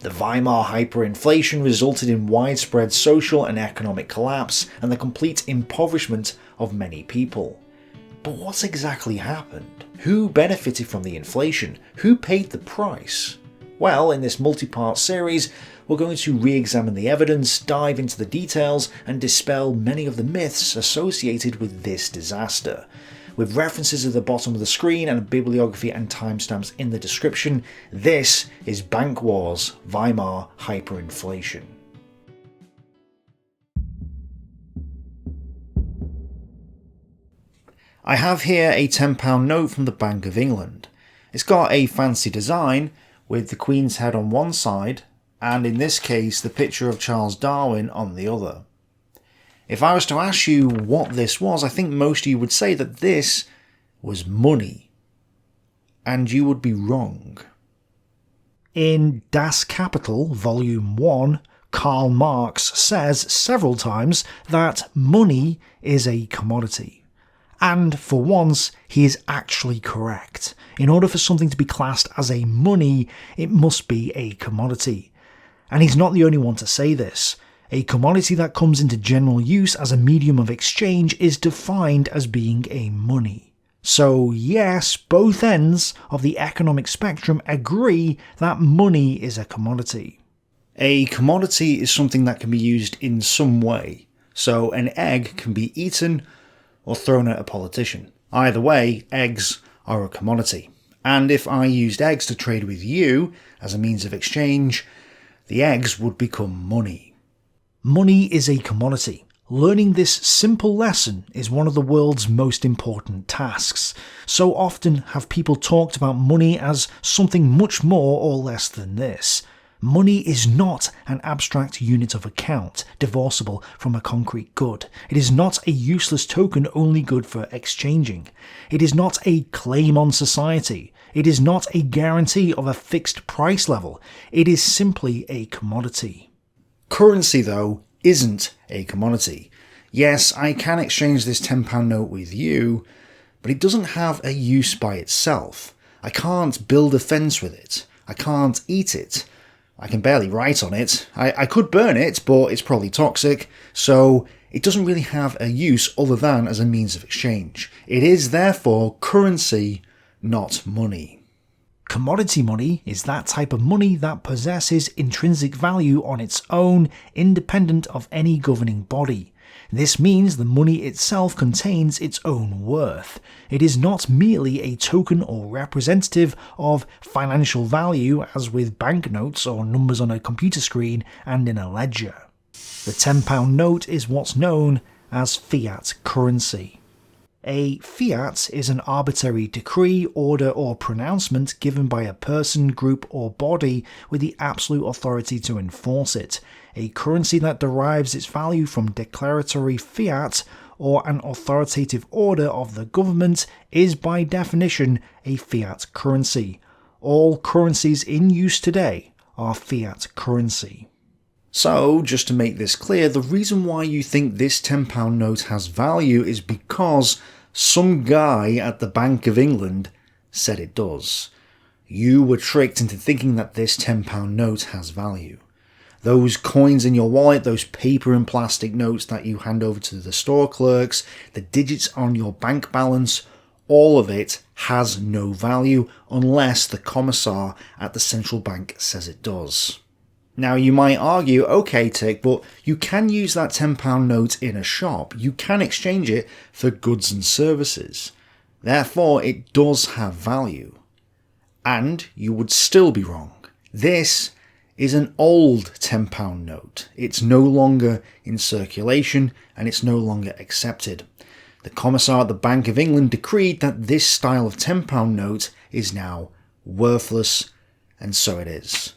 The Weimar Hyperinflation resulted in widespread social and economic collapse and the complete impoverishment of many people. But what exactly happened? Who benefited from the inflation? Who paid the price? Well, in this multi-part series, we're going to re-examine the evidence, dive into the details, and dispel many of the myths associated with this disaster. With references at the bottom of the screen and a bibliography and timestamps in the description, this is BankWars Weimar Hyperinflation. I have here a £10 note from the Bank of England. It's got a fancy design with the Queen's head on one side, and in this case the picture of Charles Darwin on the other. If I was to ask you what this was, I think most of you would say that this was money. And you would be wrong. In Das Kapital, Volume 1, Karl Marx says several times that money is a commodity. And for once, he is actually correct. In order for something to be classed as a money, it must be a commodity. And he's not the only one to say this. A commodity that comes into general use as a medium of exchange is defined as being a money. So yes, both ends of the economic spectrum agree that money is a commodity. A commodity is something that can be used in some way. So an egg can be eaten or thrown at a politician. Either way, eggs are a commodity. And if I used eggs to trade with you as a means of exchange, the eggs would become money. Money is a commodity. Learning this simple lesson is one of the world's most important tasks. So often have people talked about money as something much more or less than this. Money is not an abstract unit of account, divorceable from a concrete good. It is not a useless token only good for exchanging. It is not a claim on society. It is not a guarantee of a fixed price level. It is simply a commodity. Currency, though, isn't a commodity. Yes, I can exchange this £10 note with you, but it doesn't have a use by itself. I can't build a fence with it. I can't eat it. I can barely write on it. I could burn it, but it's probably toxic, so it doesn't really have a use other than as a means of exchange. It is therefore currency, not money. Commodity money is that type of money that possesses intrinsic value on its own, independent of any governing body. This means the money itself contains its own worth. It is not merely a token or representative of financial value as with banknotes or numbers on a computer screen and in a ledger. The £10 note is what's known as fiat currency. A fiat is an arbitrary decree, order or pronouncement given by a person, group or body with the absolute authority to enforce it. A currency that derives its value from declaratory fiat or an authoritative order of the government is by definition a fiat currency. All currencies in use today are fiat currency. So, just to make this clear, the reason why you think this £10 note has value is because some guy at the Bank of England said it does. You were tricked into thinking that this £10 note has value. Those coins in your wallet, those paper and plastic notes that you hand over to the store clerks, the digits on your bank balance, all of it has no value unless the commissar at the central bank says it does. Now you might argue, okay Tick, but you can use that £10 note in a shop. You can exchange it for goods and services. Therefore it does have value. And you would still be wrong. This is an old £10 note. It's no longer in circulation and it's no longer accepted. The commissar at the Bank of England decreed that this style of £10 note is now worthless, and so it is.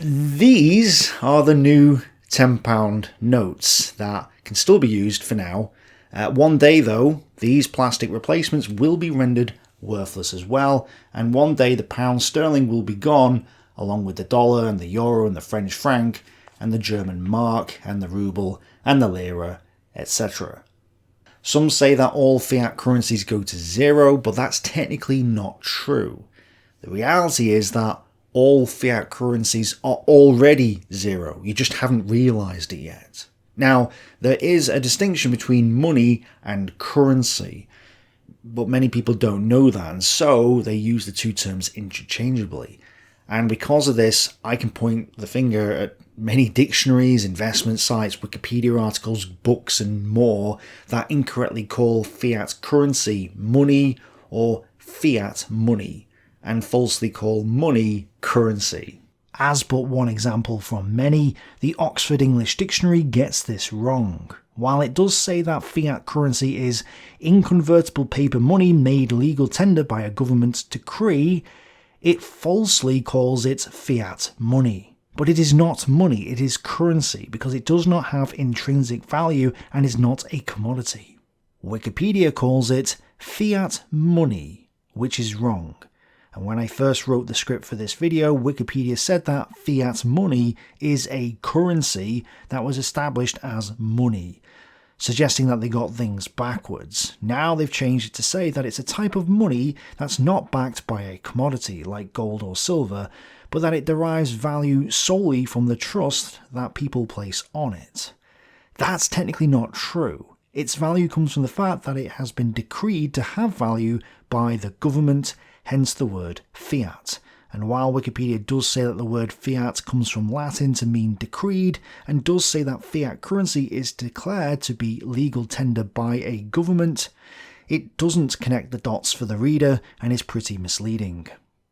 These are the new £10 notes that can still be used for now. One day though, these plastic replacements will be rendered worthless as well, and one day the pound sterling will be gone, along with the dollar and the euro and the French franc and the German mark and the ruble and the lira, etc. Some say that all fiat currencies go to zero, but that's technically not true. The reality is that All fiat currencies are already zero, you just haven't realised it yet. Now, there is a distinction between money and currency, but many people don't know that, and so they use the two terms interchangeably. And because of this, I can point the finger at many dictionaries, investment sites, Wikipedia articles, books and more that incorrectly call fiat currency money or fiat money, and falsely call money currency. As but one example from many, the Oxford English Dictionary gets this wrong. While it does say that fiat currency is inconvertible paper money made legal tender by a government decree, it falsely calls it fiat money. But it is not money, it is currency, because it does not have intrinsic value and is not a commodity. Wikipedia calls it fiat money, which is wrong. And when I first wrote the script for this video, Wikipedia said that fiat money is a currency that was established as money, suggesting that they got things backwards. Now they've changed it to say that it's a type of money that's not backed by a commodity like gold or silver, but that it derives value solely from the trust that people place on it. That's technically not true. Its value comes from the fact that it has been decreed to have value by the government, hence the word fiat. And while Wikipedia does say that the word fiat comes from Latin to mean decreed, and does say that fiat currency is declared to be legal tender by a government, it doesn't connect the dots for the reader and is pretty misleading.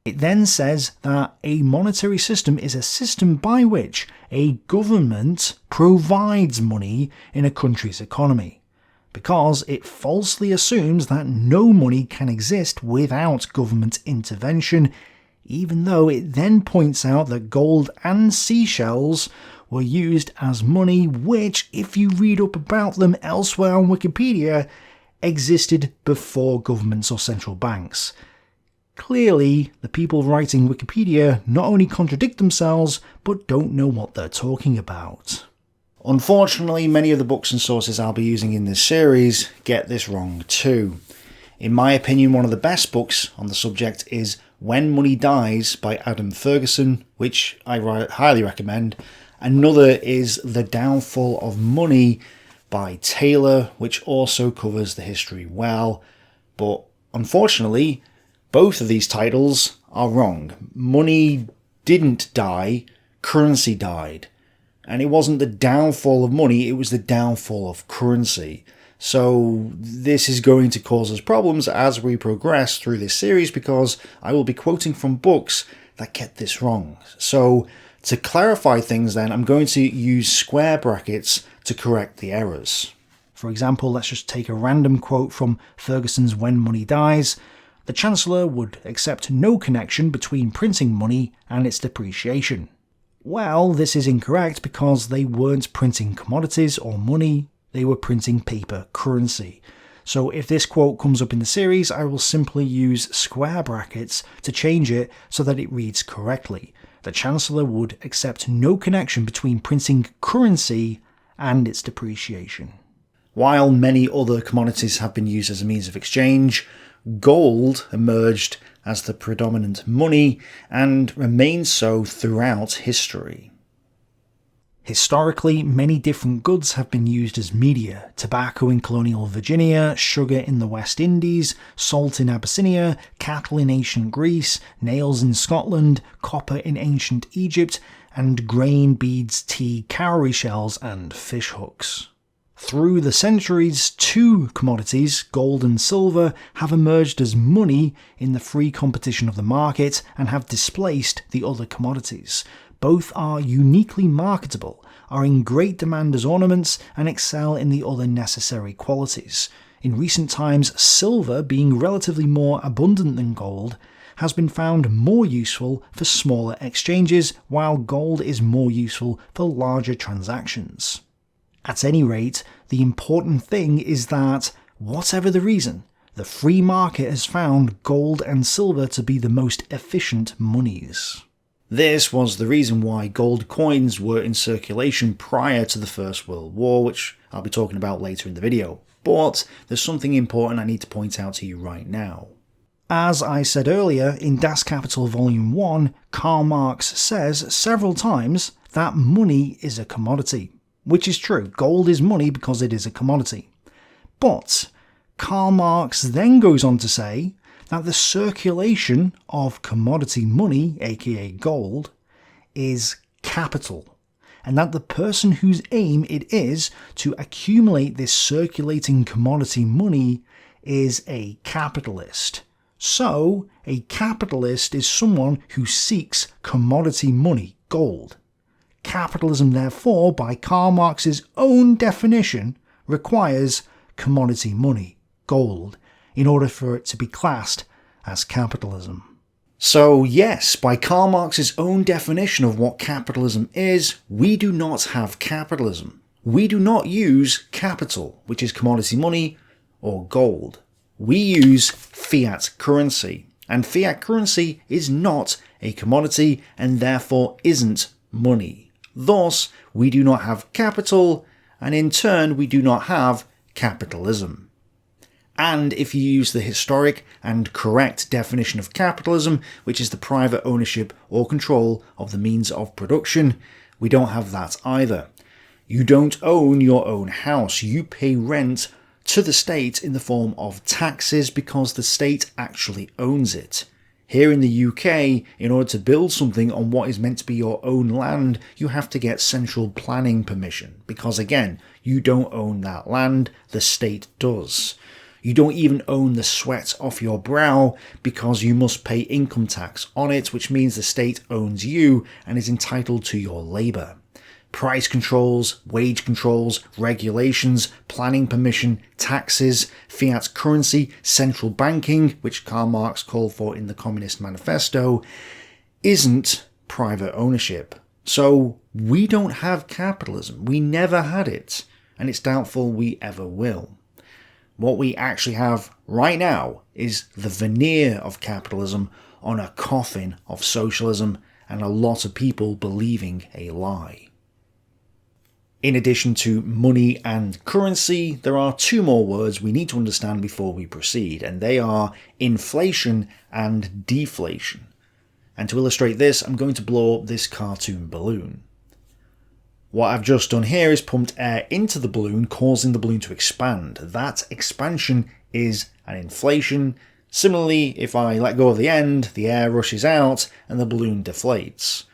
It then says that a monetary system is a system by which a government provides money in a country's economy, because it falsely assumes that no money can exist without government intervention, even though it then points out that gold and seashells were used as money, which, if you read up about them elsewhere on Wikipedia, existed before governments or central banks. Clearly, the people writing Wikipedia not only contradict themselves, but don't know what they're talking about. Unfortunately, many of the books and sources I'll be using in this series get this wrong too. In my opinion, one of the best books on the subject is When Money Dies by Adam Ferguson, which I highly recommend. Another is The Downfall of Money by Taylor, which also covers the history well. But unfortunately, both of these titles are wrong. Money didn't die, currency died. And it wasn't the downfall of money, it was the downfall of currency. So this is going to cause us problems as we progress through this series, because I will be quoting from books that get this wrong. So to clarify things then, I'm going to use square brackets to correct the errors. For example, let's just take a random quote from Ferguson's When Money Dies. The Chancellor would accept no connection between printing money and its depreciation. Well, this is incorrect because they weren't printing commodities or money, they were printing paper currency. So if this quote comes up in the series, I will simply use square brackets to change it so that it reads correctly. The Chancellor would accept no connection between printing currency and its depreciation. While many other commodities have been used as a means of exchange, gold emerged as the predominant money and remains so throughout history. Historically, many different goods have been used as media: tobacco in colonial Virginia, sugar in the West Indies, salt in Abyssinia, cattle in ancient Greece, nails in Scotland, copper in ancient Egypt, and grain, beads, tea, cowrie shells, and fish hooks. Through the centuries, two commodities, gold and silver, have emerged as money in the free competition of the market and have displaced the other commodities. Both are uniquely marketable, are in great demand as ornaments, and excel in the other necessary qualities. In recent times, silver, being relatively more abundant than gold, has been found more useful for smaller exchanges, while gold is more useful for larger transactions. At any rate, the important thing is that, whatever the reason, the free market has found gold and silver to be the most efficient monies. This was the reason why gold coins were in circulation prior to the First World War, which I'll be talking about later in the video. But there's something important I need to point out to you right now. As I said earlier, in Das Kapital Volume 1, Karl Marx says several times that money is a commodity. Which is true, gold is money because it is a commodity. But Karl Marx then goes on to say that the circulation of commodity money, aka gold, is capital, and that the person whose aim it is to accumulate this circulating commodity money is a capitalist. So, a capitalist is someone who seeks commodity money, gold. Capitalism, therefore, by Karl Marx's own definition, requires commodity money, gold, in order for it to be classed as capitalism. So yes, by Karl Marx's own definition of what capitalism is, we do not have capitalism. We do not use capital, which is commodity money, or gold. We use fiat currency, and fiat currency is not a commodity and therefore isn't money. Thus, we do not have capital, and in turn we do not have capitalism. And if you use the historic and correct definition of capitalism, which is the private ownership or control of the means of production, we don't have that either. You don't own your own house, you pay rent to the state in the form of taxes because the state actually owns it. Here in the UK, in order to build something on what is meant to be your own land, you have to get central planning permission, because again, you don't own that land, the state does. You don't even own the sweat off your brow because you must pay income tax on it, which means the state owns you and is entitled to your labour. Price controls, wage controls, regulations, planning permission, taxes, fiat currency, central banking, which Karl Marx called for in the Communist Manifesto, isn't private ownership. So we don't have capitalism. We never had it, and it's doubtful we ever will. What we actually have right now is the veneer of capitalism on a coffin of socialism, and a lot of people believing a lie. In addition to money and currency, there are two more words we need to understand before we proceed, and they are inflation and deflation. And to illustrate this, I'm going to blow up this cartoon balloon. What I've just done here is pumped air into the balloon, causing the balloon to expand. That expansion is an inflation. Similarly, if I let go of the end, the air rushes out and the balloon deflates.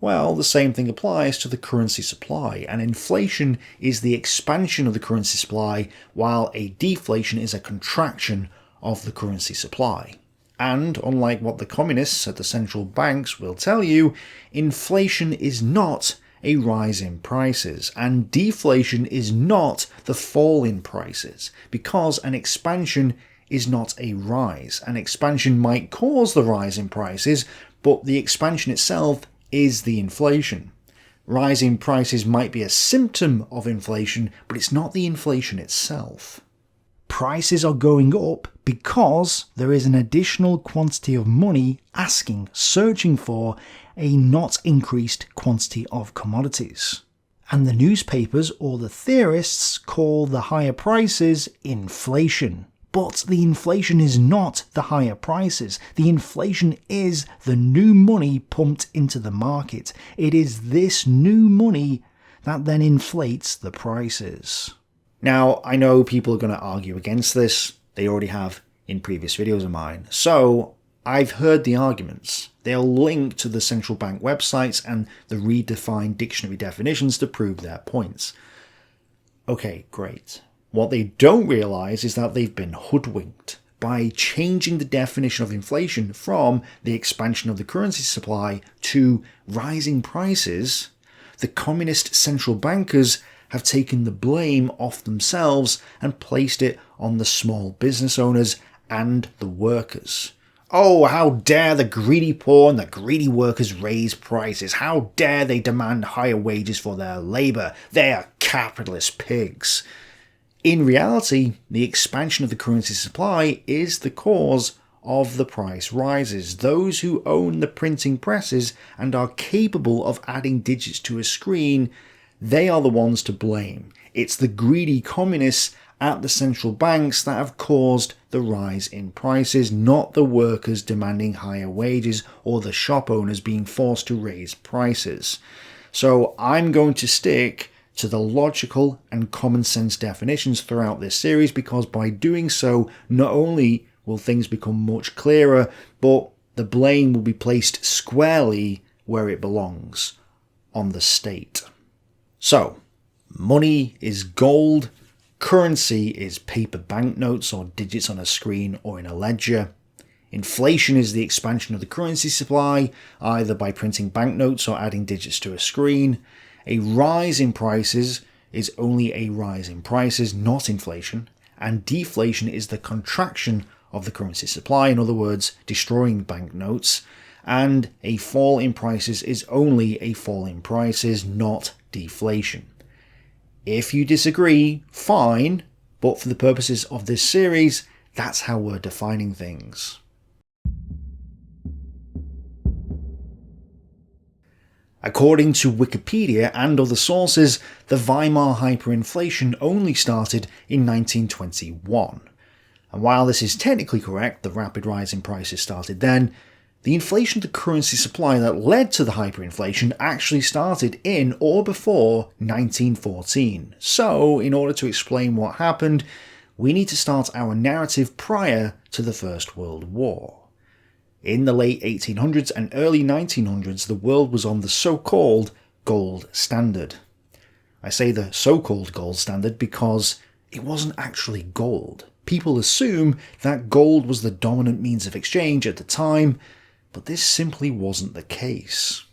Well, the same thing applies to the currency supply, and inflation is the expansion of the currency supply, while a deflation is a contraction of the currency supply. And, unlike what the communists at the central banks will tell you, inflation is not a rise in prices, and deflation is not the fall in prices, because an expansion is not a rise. An expansion might cause the rise in prices, but the expansion itself is the inflation. Rising prices might be a symptom of inflation, but it's not the inflation itself. Prices are going up because there is an additional quantity of money searching for a not increased quantity of commodities. And the newspapers or the theorists call the higher prices inflation. But the inflation is not the higher prices. The inflation is the new money pumped into the market. It is this new money that then inflates the prices. Now, I know people are going to argue against this. They already have in previous videos of mine. So, I've heard the arguments. They'll link to the central bank websites and the redefined dictionary definitions to prove their points. Okay, great. What they don't realise is that they've been hoodwinked by changing the definition of inflation from the expansion of the currency supply to rising prices. The communist central bankers have taken the blame off themselves and placed it on the small business owners and the workers. Oh, how dare the greedy poor and the greedy workers raise prices? How dare they demand higher wages for their labour? They are capitalist pigs. In reality, the expansion of the currency supply is the cause of the price rises. Those who own the printing presses and are capable of adding digits to a screen, they are the ones to blame. It's the greedy communists at the central banks that have caused the rise in prices, not the workers demanding higher wages or the shop owners being forced to raise prices. So I'm going to stick to the logical and common sense definitions throughout this series, because by doing so, not only will things become much clearer, but the blame will be placed squarely where it belongs, on the state. So, money is gold, currency is paper banknotes or digits on a screen or in a ledger. Inflation is the expansion of the currency supply, either by printing banknotes or adding digits to a screen. A rise in prices is only a rise in prices, not inflation. And deflation is the contraction of the currency supply, in other words, destroying banknotes. And a fall in prices is only a fall in prices, not deflation. If you disagree, fine, but for the purposes of this series, that's how we're defining things. According to Wikipedia and other sources, the Weimar Hyperinflation only started in 1921. And while this is technically correct, the rapid rise in prices started then, the inflation of the currency supply that led to the hyperinflation actually started in or before 1914. So, in order to explain what happened, we need to start our narrative prior to the First World War. In the late 1800s and early 1900s, the world was on the so-called gold standard. I say the so-called gold standard because it wasn't actually gold. People assume that gold was the dominant means of exchange at the time, but this simply wasn't the case.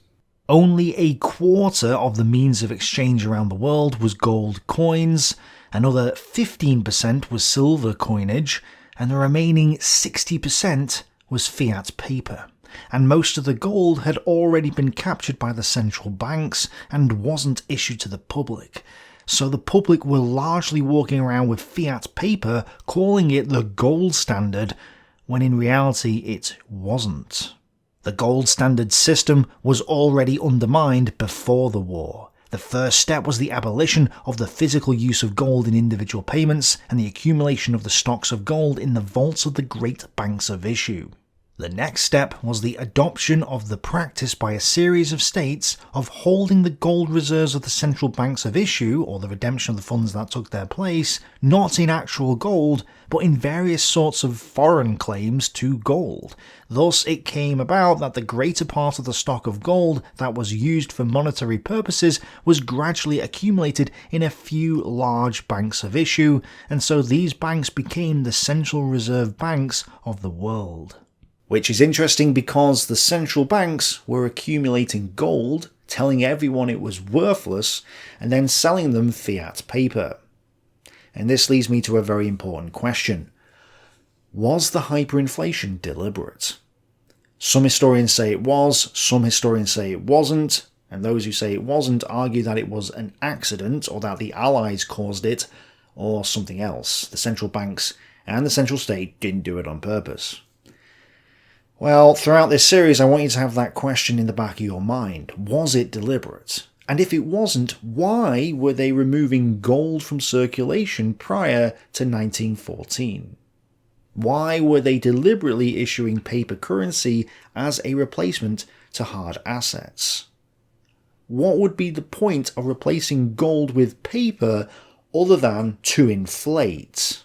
Only a quarter of the means of exchange around the world was gold coins, another 15% was silver coinage, and the remaining 60% was fiat paper. And most of the gold had already been captured by the central banks and wasn't issued to the public. So the public were largely walking around with fiat paper, calling it the gold standard, when in reality it wasn't. The gold standard system was already undermined before the war. The first step was the abolition of the physical use of gold in individual payments and the accumulation of the stocks of gold in the vaults of the great banks of issue. The next step was the adoption of the practice by a series of states of holding the gold reserves of the central banks of issue, or the redemption of the funds that took their place, not in actual gold, but in various sorts of foreign claims to gold. Thus it came about that the greater part of the stock of gold that was used for monetary purposes was gradually accumulated in a few large banks of issue, and so these banks became the central reserve banks of the world. Which is interesting because the central banks were accumulating gold, telling everyone it was worthless, and then selling them fiat paper. And this leads me to a very important question. Was the hyperinflation deliberate? Some historians say it was, some historians say it wasn't, and those who say it wasn't argue that it was an accident, or that the Allies caused it, or something else. The central banks and the central state didn't do it on purpose. Well, throughout this series I want you to have that question in the back of your mind. Was it deliberate? And if it wasn't, why were they removing gold from circulation prior to 1914? Why were they deliberately issuing paper currency as a replacement to hard assets? What would be the point of replacing gold with paper other than to inflate?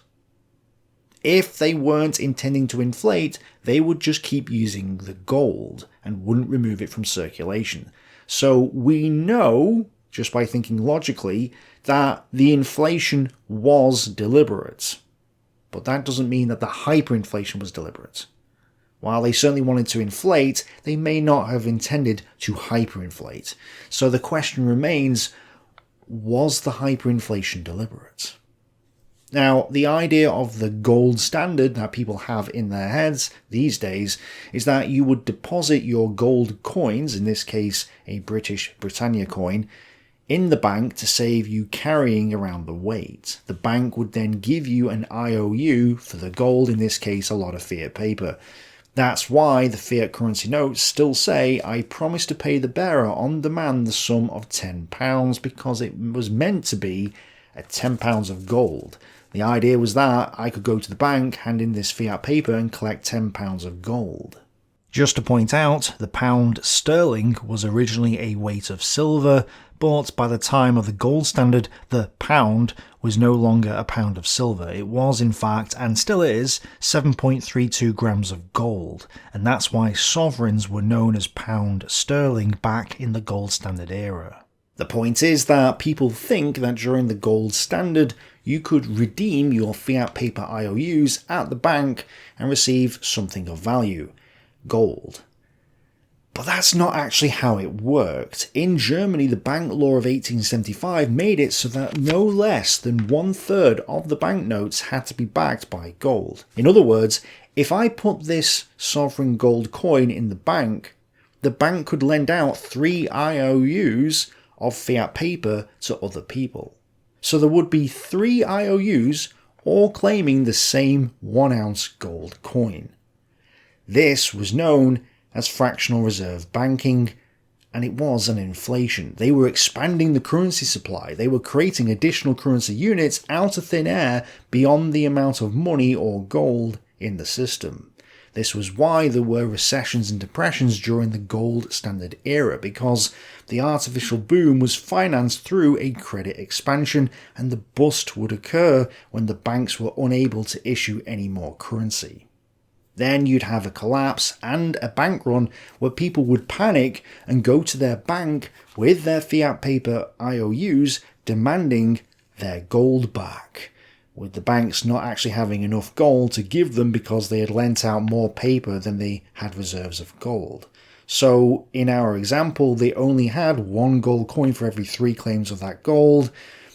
If they weren't intending to inflate, they would just keep using the gold and wouldn't remove it from circulation. So we know, just by thinking logically, that the inflation was deliberate. But that doesn't mean that the hyperinflation was deliberate. While they certainly wanted to inflate, they may not have intended to hyperinflate. So the question remains, was the hyperinflation deliberate? Now, the idea of the gold standard that people have in their heads these days is that you would deposit your gold coins, in this case a British Britannia coin, in the bank to save you carrying around the weight. The bank would then give you an IOU for the gold, in this case a lot of fiat paper. That's why the fiat currency notes still say, "I promise to pay the bearer on demand the sum of £10, because it was meant to be at £10 of gold. The idea was that I could go to the bank, hand in this fiat paper and collect £10 of gold. Just to point out, the pound sterling was originally a weight of silver, but by the time of the gold standard, the pound was no longer a pound of silver. It was, in fact, and still is, 7.32 grams of gold, and that's why sovereigns were known as pound sterling back in the gold standard era. The point is that people think that during the gold standard, you could redeem your fiat paper IOUs at the bank and receive something of value. Gold. But that's not actually how it worked. In Germany, the bank law of 1875 made it so that no less than 1/3 of the banknotes had to be backed by gold. In other words, if I put this sovereign gold coin in the bank could lend out 3 IOUs of fiat paper to other people. So there would be 3 IOUs all claiming the same 1-ounce gold coin. This was known as fractional reserve banking, and it was an inflation. They were expanding the currency supply. They were creating additional currency units out of thin air beyond the amount of money or gold in the system. This was why there were recessions and depressions during the gold standard era, because the artificial boom was financed through a credit expansion, and the bust would occur when the banks were unable to issue any more currency. Then you'd have a collapse and a bank run where people would panic and go to their bank with their fiat paper IOUs demanding their gold back, with the banks not actually having enough gold to give them because they had lent out more paper than they had reserves of gold. So in our example, they only had 1 gold coin for every 3 claims of that gold.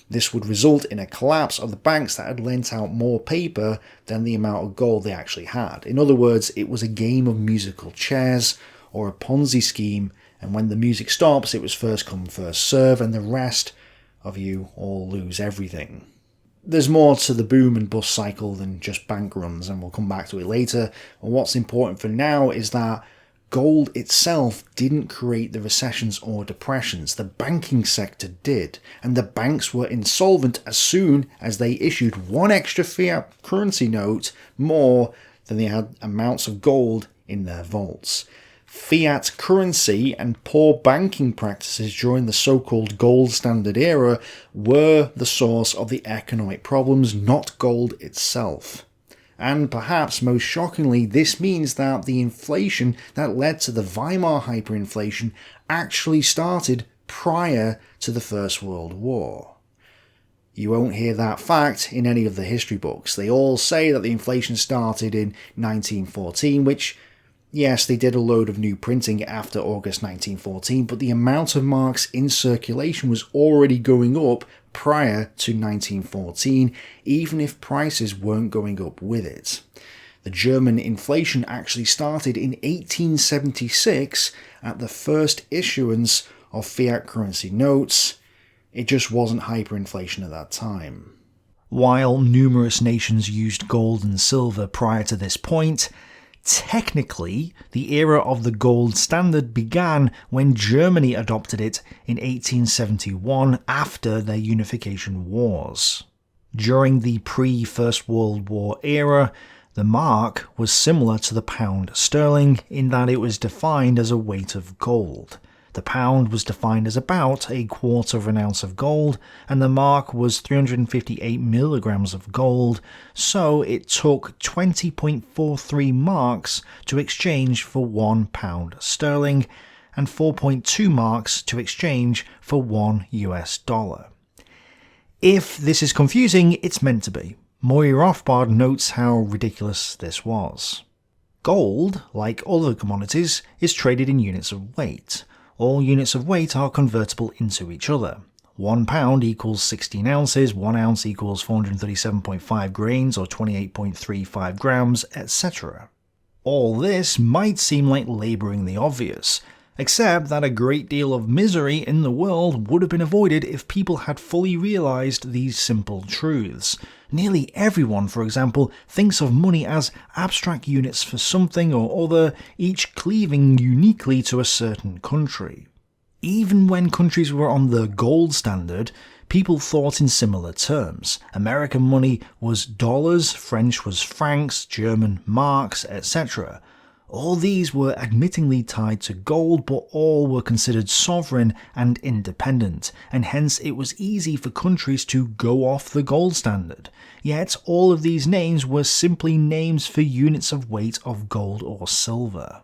This would result in a collapse of the banks that had lent out more paper than the amount of gold they actually had. In other words, it was a game of musical chairs or a Ponzi scheme, and when the music stops, it was first come, first serve, and the rest of you all lose everything. There's more to the boom and bust cycle than just bank runs, and we'll come back to it later. And what's important for now is that gold itself didn't create the recessions or depressions. The banking sector did, and the banks were insolvent as soon as they issued 1 extra fiat currency note more than they had amounts of gold in their vaults. Fiat currency and poor banking practices during the so-called gold standard era were the source of the economic problems, not gold itself. And perhaps most shockingly, this means that the inflation that led to the Weimar Hyperinflation actually started prior to the First World War. You won't hear that fact in any of the history books. They all say that the inflation started in 1914, which, yes, they did a load of new printing after August 1914, but the amount of marks in circulation was already going up prior to 1914, even if prices weren't going up with it. The German inflation actually started in 1876 at the first issuance of fiat currency notes. It just wasn't hyperinflation at that time. While numerous nations used gold and silver prior to this point, technically, the era of the gold standard began when Germany adopted it in 1871 after their unification wars. During the pre-First World War era, the mark was similar to the pound sterling in that it was defined as a weight of gold. The pound was defined as about 1/4 of an ounce of gold, and the mark was 358 milligrams of gold, so it took 20.43 marks to exchange for 1 pound sterling, and 4.2 marks to exchange for $1. If this is confusing, it's meant to be. Maury Rothbard notes how ridiculous this was. Gold, like other commodities, is traded in units of weight. All units of weight are convertible into each other. 1 pound equals 16 ounces, 1 ounce equals 437.5 grains or 28.35 grams, etc. All this might seem like labouring the obvious, except that a great deal of misery in the world would have been avoided if people had fully realised these simple truths. Nearly everyone, for example, thinks of money as abstract units for something or other, each cleaving uniquely to a certain country. Even when countries were on the gold standard, people thought in similar terms. American money was dollars, French was francs, German marks, etc. All these were admittingly tied to gold, but all were considered sovereign and independent, and hence it was easy for countries to go off the gold standard. Yet all of these names were simply names for units of weight of gold or silver.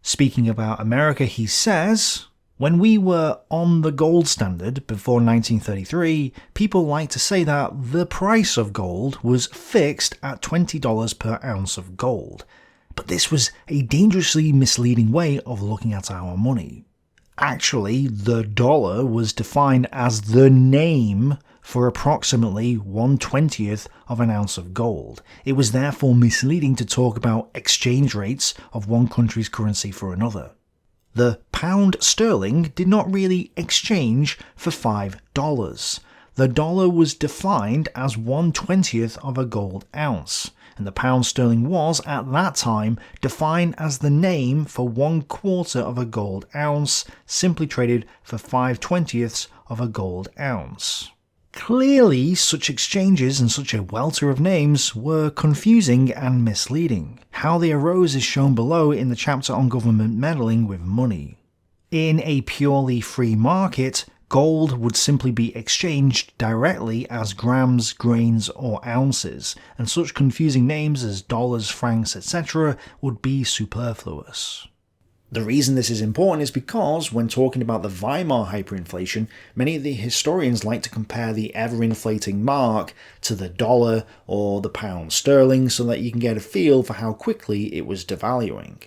Speaking about America, he says, "When we were on the gold standard before 1933, people like to say that the price of gold was fixed at $20 per ounce of gold. But this was a dangerously misleading way of looking at our money. Actually, the dollar was defined as the name for approximately 1/20th of an ounce of gold. It was therefore misleading to talk about exchange rates of one country's currency for another. The pound sterling did not really exchange for $5. The dollar was defined as 1/20th of a gold ounce, and the pound sterling was, at that time, defined as the name for 1/4 of a gold ounce, simply traded for 5/20ths of a gold ounce. Clearly, such exchanges and such a welter of names were confusing and misleading. How they arose is shown below in the chapter on government meddling with money. In a purely free market, gold would simply be exchanged directly as grams, grains, or ounces, and such confusing names as dollars, francs, etc. would be superfluous. The reason this is important is because, when talking about the Weimar hyperinflation, many of the historians like to compare the ever-inflating mark to the dollar or the pound sterling so that you can get a feel for how quickly it was devaluing.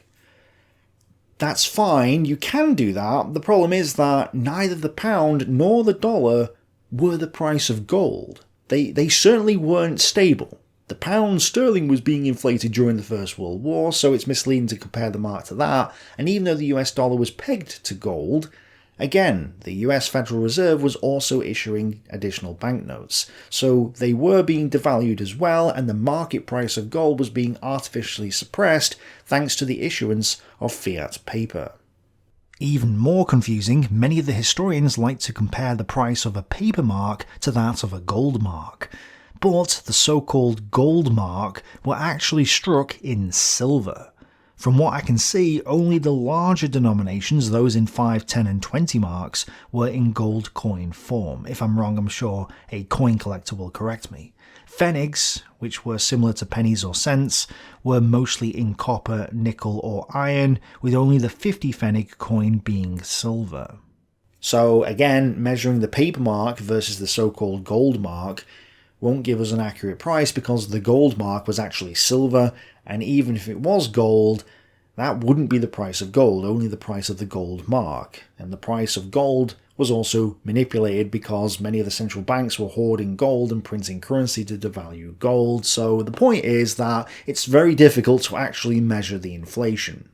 That's fine, you can do that. The problem is that neither the pound nor the dollar were the price of gold. They certainly weren't stable. The pound sterling was being inflated during the First World War, so it's misleading to compare the mark to that, and even though the US dollar was pegged to gold, again, the US Federal Reserve was also issuing additional banknotes, so they were being devalued as well, and the market price of gold was being artificially suppressed thanks to the issuance of fiat paper. Even more confusing, many of the historians like to compare the price of a paper mark to that of a gold mark. But the so-called gold mark were actually struck in silver. From what I can see, only the larger denominations, those in 5, 10 and 20 marks, were in gold coin form. If I'm wrong, I'm sure a coin collector will correct me. Pfennigs, which were similar to pennies or cents, were mostly in copper, nickel or iron, with only the 50 Pfennig coin being silver. So again, measuring the paper mark versus the so-called gold mark won't give us an accurate price because the gold mark was actually silver, and even if it was gold, that wouldn't be the price of gold, only the price of the gold mark. And the price of gold was also manipulated because many of the central banks were hoarding gold and printing currency to devalue gold, so the point is that it's very difficult to actually measure the inflation.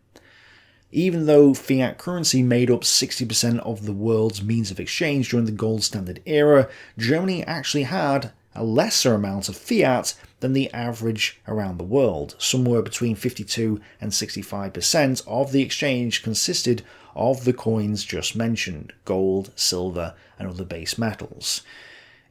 Even though fiat currency made up 60% of the world's means of exchange during the gold standard era, Germany actually had a lesser amount of fiat than the average around the world. Somewhere between 52 and 65% of the exchange consisted of the coins just mentioned, gold, silver and other base metals.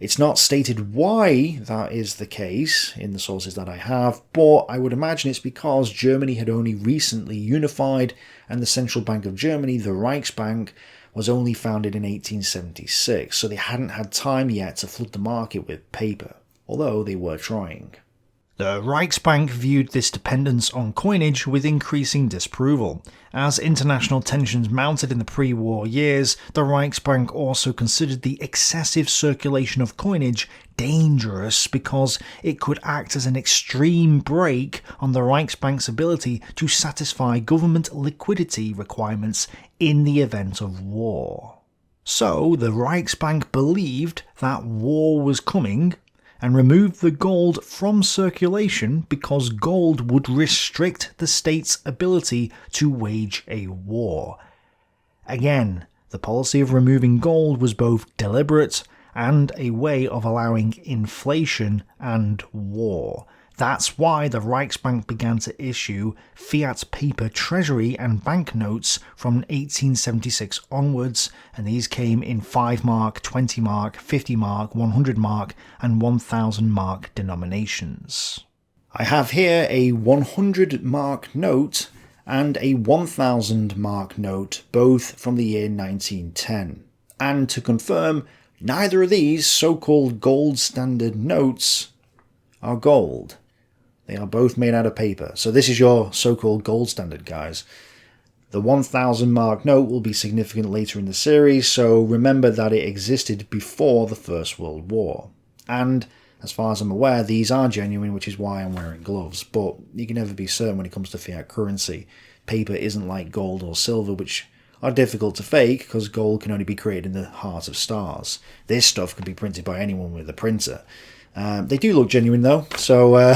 It's not stated why that is the case in the sources that I have, but I would imagine it's because Germany had only recently unified and the Central Bank of Germany, the Reichsbank, was only founded in 1876, so they hadn't had time yet to flood the market with paper, although they were trying. The Reichsbank viewed this dependence on coinage with increasing disapproval. As international tensions mounted in the pre-war years, the Reichsbank also considered the excessive circulation of coinage dangerous because it could act as an extreme brake on the Reichsbank's ability to satisfy government liquidity requirements in the event of war. So the Reichsbank believed that war was coming and removed the gold from circulation because gold would restrict the state's ability to wage a war. Again, the policy of removing gold was both deliberate and a way of allowing inflation and war. That's why the Reichsbank began to issue fiat paper treasury and banknotes from 1876 onwards, and these came in 5 mark, 20 mark, 50 mark, 100 mark, and 1000 mark denominations. I have here a 100 mark note and a 1000 mark note, both from the year 1910. And to confirm, neither of these so-called gold standard notes are gold. They are both made out of paper. So this is your so-called gold standard, guys. The 1000 mark note will be significant later in the series, so remember that it existed before the First World War. And as far as I'm aware, these are genuine, which is why I'm wearing gloves. But you can never be certain when it comes to fiat currency. Paper isn't like gold or silver, which are difficult to fake because gold can only be created in the heart of stars. This stuff can be printed by anyone with a printer. They do look genuine though, so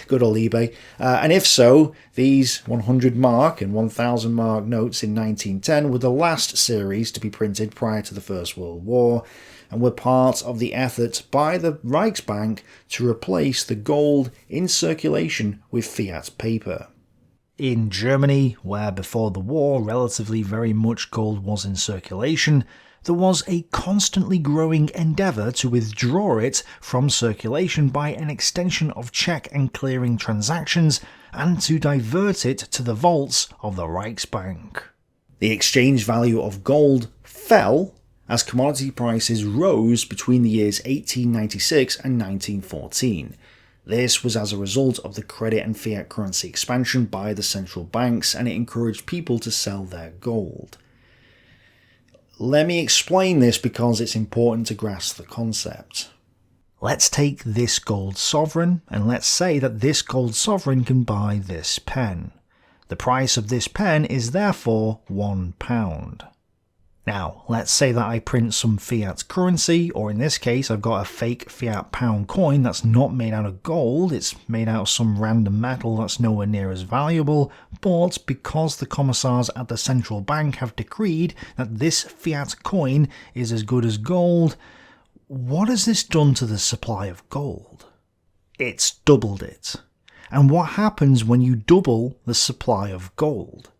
good old eBay. And if so, these 100 mark and 1000 mark notes in 1910 were the last series to be printed prior to the First World War, and were part of the effort by the Reichsbank to replace the gold in circulation with fiat paper. In Germany, where before the war relatively very much gold was in circulation, there was a constantly growing endeavour to withdraw it from circulation by an extension of check and clearing transactions and to divert it to the vaults of the Reichsbank. The exchange value of gold fell as commodity prices rose between the years 1896 and 1914. This was as a result of the credit and fiat currency expansion by the central banks, and it encouraged people to sell their gold. Let me explain this because it's important to grasp the concept. Let's take this gold sovereign, and let's say that this gold sovereign can buy this pen. The price of this pen is therefore £1. Now, let's say that I print some fiat currency, or in this case I've got a fake fiat pound coin that's not made out of gold, it's made out of some random metal that's nowhere near as valuable, but because the commissars at the central bank have decreed that this fiat coin is as good as gold, what has this done to the supply of gold? It's doubled it. And what happens when you double the supply of gold?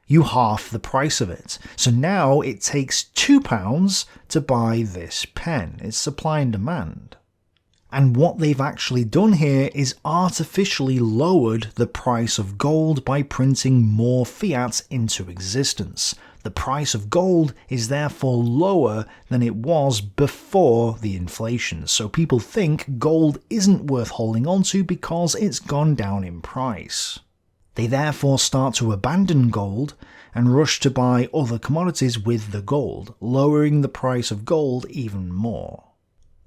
You half the price of it. So now it takes £2 to buy this pen. It's supply and demand. And what they've actually done here is artificially lowered the price of gold by printing more fiat into existence. The price of gold is therefore lower than it was before the inflation. So people think gold isn't worth holding on to because it's gone down in price. They therefore start to abandon gold and rush to buy other commodities with the gold, lowering the price of gold even more.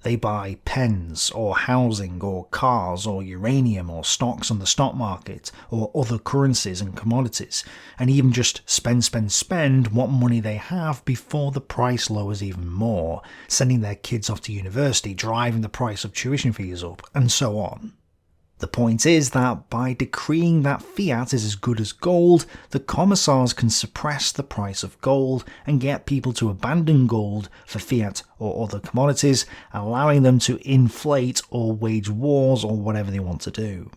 They buy pens, or housing, or cars, or uranium, or stocks on the stock market, or other currencies and commodities, and even just spend what money they have before the price lowers even more, sending their kids off to university, driving the price of tuition fees up, and so on. The point is that by decreeing that fiat is as good as gold, the commissars can suppress the price of gold and get people to abandon gold for fiat or other commodities, allowing them to inflate or wage wars or whatever they want to do.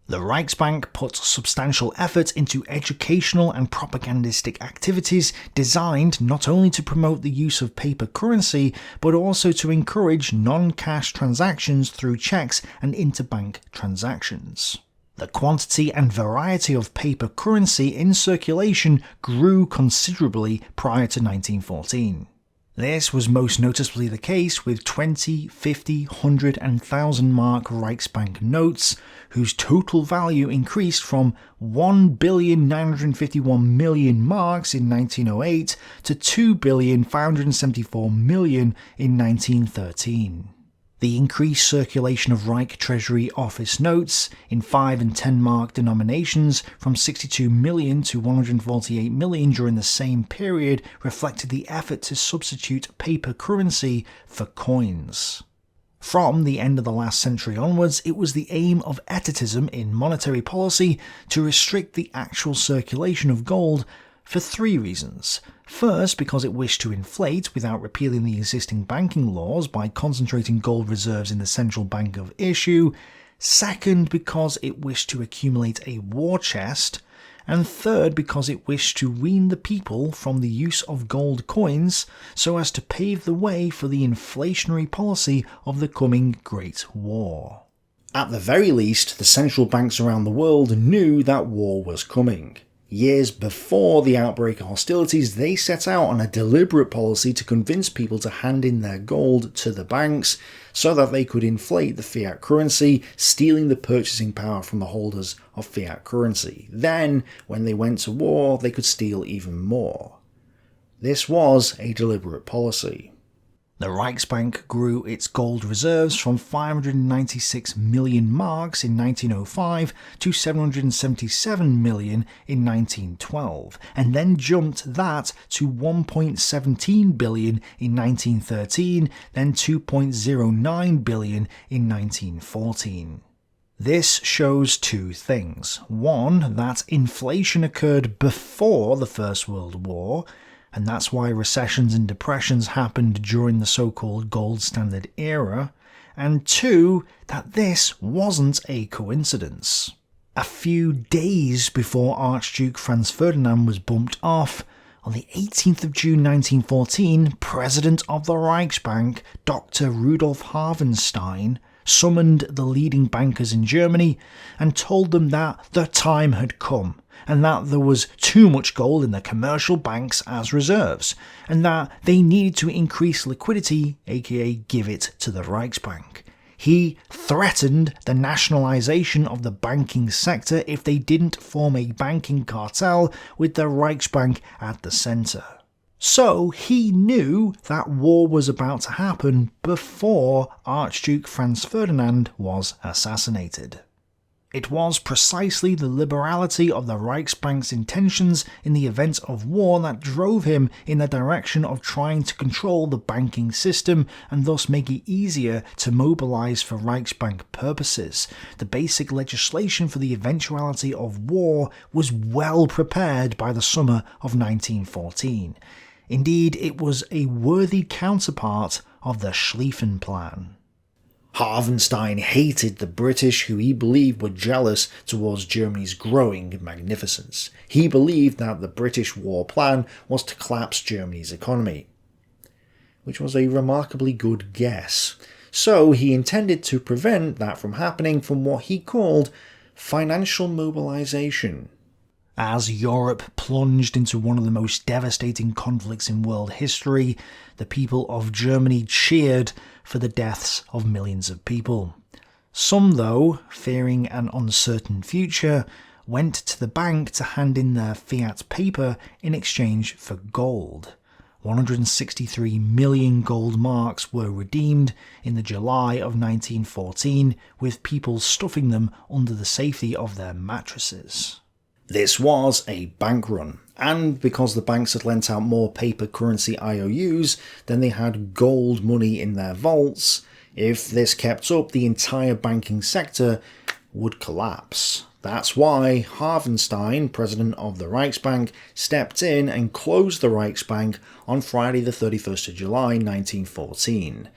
The Reichsbank puts substantial effort into educational and propagandistic activities designed not only to promote the use of paper currency, but also to encourage non-cash transactions through checks and interbank transactions. The quantity and variety of paper currency in circulation grew considerably prior to 1914. This was most noticeably the case with 20, 50, 100 and 1000 mark Reichsbank notes, whose total value increased from 1,951,000,000 marks in 1908 to 2,574,000,000 in 1913. The increased circulation of Reich Treasury Office notes in 5 and 10 mark denominations from 62 million to 148 million during the same period reflected the effort to substitute paper currency for coins. From the end of the last century onwards, it was the aim of etatism in monetary policy to restrict the actual circulation of gold for 3 reasons. First, because it wished to inflate without repealing the existing banking laws by concentrating gold reserves in the central bank of issue. second because it wished to accumulate a war chest, and third because it wished to wean the people from the use of gold coins so as to pave the way for the inflationary policy of the coming Great War. At the very least, the central banks around the world knew that war was coming. Years before the outbreak of hostilities, they set out on a deliberate policy to convince people to hand in their gold to the banks so that they could inflate the fiat currency, stealing the purchasing power from the holders of fiat currency. Then, when they went to war, they could steal even more. This was a deliberate policy. The Reichsbank grew its gold reserves from 596 million marks in 1905 to 777 million in 1912, and then jumped that to 1.17 billion in 1913, then 2.09 billion in 1914. This shows two things. One, that inflation occurred before the First World War, and that's why recessions and depressions happened during the so-called gold standard era, and two, that this wasn't a coincidence. A few days before Archduke Franz Ferdinand was bumped off, on the 18th of June 1914, President of the Reichsbank, Dr. Rudolf Havenstein, summoned the leading bankers in Germany and told them that the time had come, and that there was too much gold in the commercial banks as reserves, and that they needed to increase liquidity, aka give it to the Reichsbank. He threatened the nationalisation of the banking sector if they didn't form a banking cartel with the Reichsbank at the centre. So he knew that war was about to happen before Archduke Franz Ferdinand was assassinated. It was precisely the liberality of the Reichsbank's intentions in the event of war that drove him in the direction of trying to control the banking system and thus make it easier to mobilise for Reichsbank purposes. The basic legislation for the eventuality of war was well prepared by the summer of 1914. Indeed, it was a worthy counterpart of the Schlieffen Plan. Havenstein hated the British, who he believed were jealous towards Germany's growing magnificence. He believed that the British war plan was to collapse Germany's economy, which was a remarkably good guess. So he intended to prevent that from happening from what he called financial mobilization. As Europe plunged into one of the most devastating conflicts in world history, the people of Germany cheered for the deaths of millions of people. Some, though, fearing an uncertain future, went to the bank to hand in their fiat paper in exchange for gold. 163 million gold marks were redeemed in the July of 1914, with people stuffing them under the safety of their mattresses. This was a bank run, and because the banks had lent out more paper currency IOUs than they had gold money in their vaults, if this kept up, the entire banking sector would collapse. That's why Havenstein, president of the Reichsbank, stepped in and closed the Reichsbank on Friday the 31st of July 1914.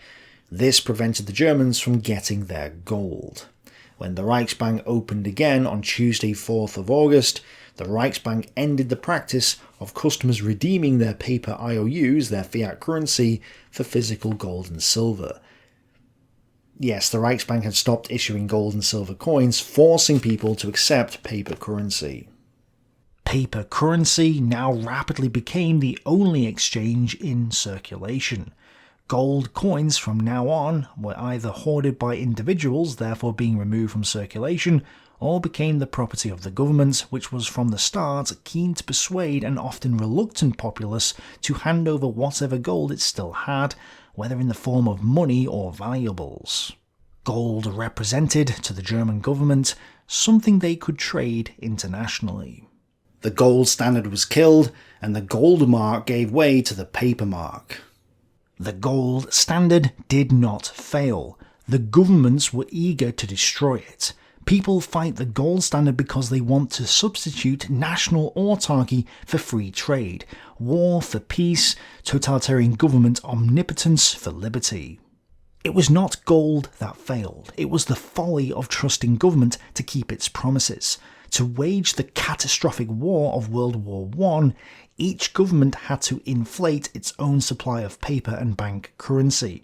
This prevented the Germans from getting their gold. When the Reichsbank opened again on Tuesday 4th of August, the Reichsbank ended the practice of customers redeeming their paper IOUs, their fiat currency, for physical gold and silver. Yes, the Reichsbank had stopped issuing gold and silver coins, forcing people to accept paper currency. Paper currency now rapidly became the only exchange in circulation. Gold coins from now on were either hoarded by individuals, therefore being removed from circulation, or became the property of the government, which was from the start keen to persuade an often reluctant populace to hand over whatever gold it still had, whether in the form of money or valuables. Gold represented, to the German government, something they could trade internationally. The gold standard was killed, and the gold mark gave way to the paper mark. The gold standard did not fail. The governments were eager to destroy it. People fight the gold standard because they want to substitute national autarky for free trade, war for peace, totalitarian government omnipotence for liberty. It was not gold that failed. It was the folly of trusting government to keep its promises. To wage the catastrophic war of World War I, each government had to inflate its own supply of paper and bank currency.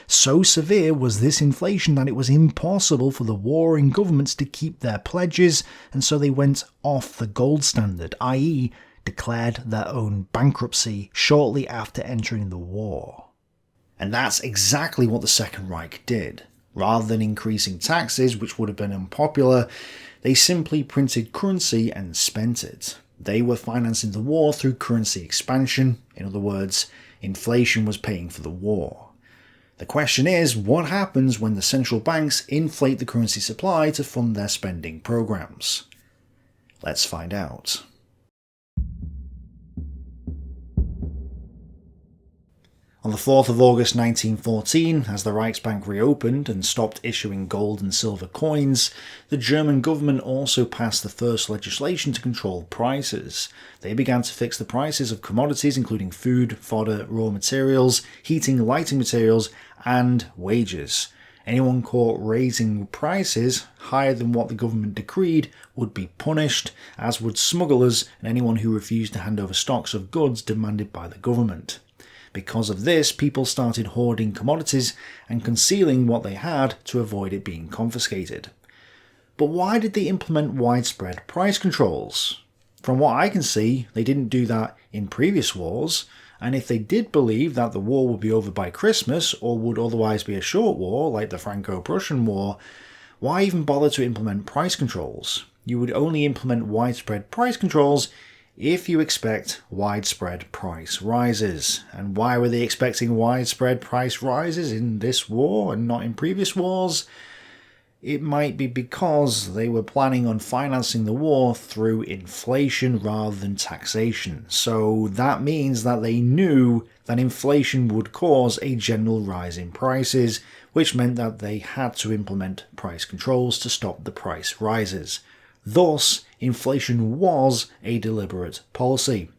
So severe was this inflation that it was impossible for the warring governments to keep their pledges, and so they went off the gold standard, i.e. declared their own bankruptcy shortly after entering the war. And that's exactly what the Second Reich did. Rather than increasing taxes, which would have been unpopular, they simply printed currency and spent it. They were financing the war through currency expansion. In other words, inflation was paying for the war. The question is, what happens when the central banks inflate the currency supply to fund their spending programs? Let's find out. On the 4th of August 1914, as the Reichsbank reopened and stopped issuing gold and silver coins, the German government also passed the first legislation to control prices. They began to fix the prices of commodities including food, fodder, raw materials, heating, lighting materials, and wages. Anyone caught raising prices higher than what the government decreed would be punished, as would smugglers and anyone who refused to hand over stocks of goods demanded by the government. Because of this, people started hoarding commodities and concealing what they had to avoid it being confiscated. But why did they implement widespread price controls? From what I can see, they didn't do that in previous wars, and if they did believe that the war would be over by Christmas or would otherwise be a short war, like the Franco-Prussian War, why even bother to implement price controls? You would only implement widespread price controls if you expect widespread price rises. And why were they expecting widespread price rises in this war and not in previous wars? It might be because they were planning on financing the war through inflation rather than taxation. So that means that they knew that inflation would cause a general rise in prices, which meant that they had to implement price controls to stop the price rises. Thus, inflation was a deliberate policy,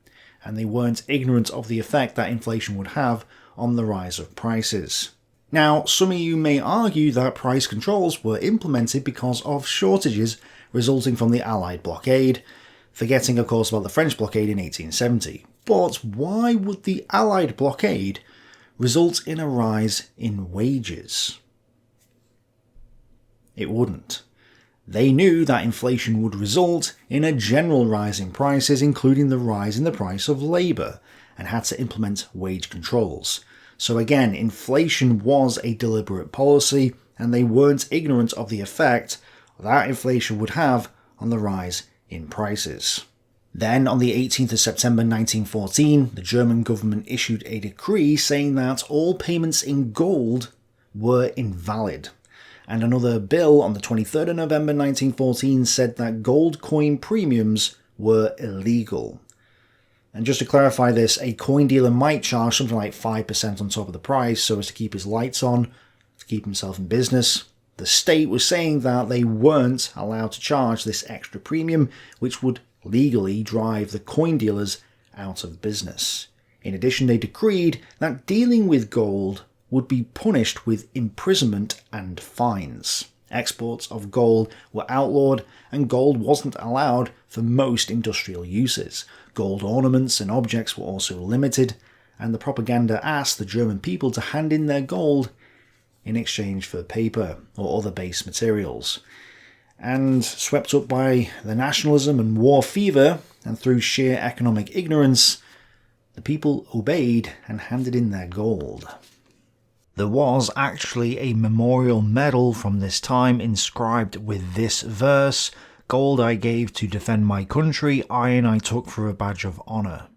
and they weren't ignorant of the effect that inflation would have on the rise of prices. Now, some of you may argue that price controls were implemented because of shortages resulting from the Allied blockade, forgetting of course about the French blockade in 1870. But why would the Allied blockade result in a rise in wages? It wouldn't. They knew that inflation would result in a general rise in prices, including the rise in the price of labour, and had to implement wage controls. So again, inflation was a deliberate policy, and they weren't ignorant of the effect that inflation would have on the rise in prices. Then, on the 18th of September 1914, the German government issued a decree saying that all payments in gold were invalid. And another bill on the 23rd of November 1914 said that gold coin premiums were illegal. And just to clarify this, a coin dealer might charge something like 5% on top of the price so as to keep his lights on, to keep himself in business. The state was saying that they weren't allowed to charge this extra premium, which would legally drive the coin dealers out of business. In addition, they decreed that dealing with gold would be punished with imprisonment and fines. Exports of gold were outlawed, and gold wasn't allowed for most industrial uses. Gold ornaments and objects were also limited, and the propaganda asked the German people to hand in their gold in exchange for paper or other base materials. And swept up by the nationalism and war fever, and through sheer economic ignorance, the people obeyed and handed in their gold. There was actually a memorial medal from this time inscribed with this verse: "Gold I gave to defend my country, iron I took for a badge of honour."